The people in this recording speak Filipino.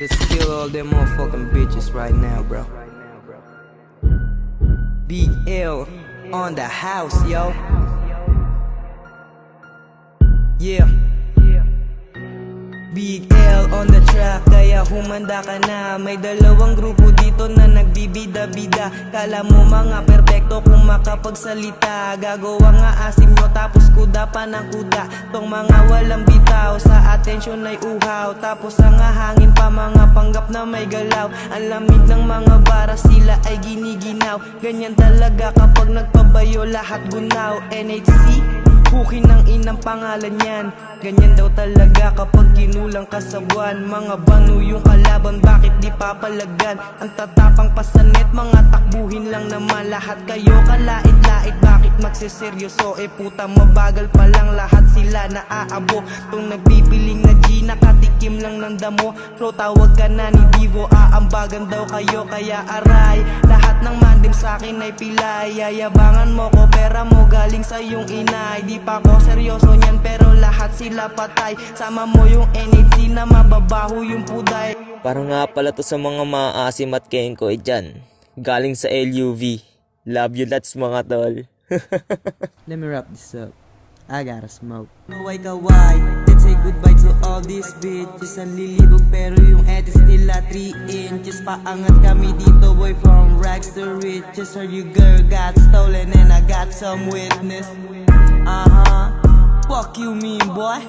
Let's kill all them motherfucking bitches right now, bro. Big L on the house, yo. Yeah. Big L on the track, kaya humanda ka na. May dalawang grupo dito na nagbibida-bida. Kala mo mga perpekto kung makapagsalita. Gagawa nga asim nyo tapos kuda pa ng kuda. Tong mga walang bitaw, sa atensyon ay uhaw. Tapos ang hangin pa mga panggap na may galaw. Ang lamig ng mga bara, sila ay giniginaw. Ganyan talaga kapag nagpabayo, lahat gunaw. NHC, hukin ng inang pangalan yan. Ganyan daw talaga kapag kinulang ka sa buwan. Mga banu yung kalaban, bakit di papalagan? Ang tatapang pasanet, mga takbuhin lang naman. Lahat kayo kalait-lait, bakit magsiseryoso? Puta mabagal pa lang, lahat sila naaabo. Tong nagpipiling na G, nakatikim lang ng damo. Bro, tawag ka na ni Divo, aambagan daw kayo. Kaya aray, lahat ng mandim sa'kin ay pilay. Yayabangan mo ko, pera mo galing sa iyong inay. Di pa ko seryoso niyan, pero lahat sila patay. Sama mo yung NHC na mababaho yung puday. Parang nga pala to sa mga maasim at kengko dyan. Galing sa LUV. Love you lots mga tol. Let me wrap this up. I gotta smoke. Kaway-kaway, let's say goodbye to all these bitches. Ang lilibog pero yung edits nila 3 inches. Paangat kami dito boy, from rags to riches. Heard you girl got stolen and I got some witness. Fuck you mean boy.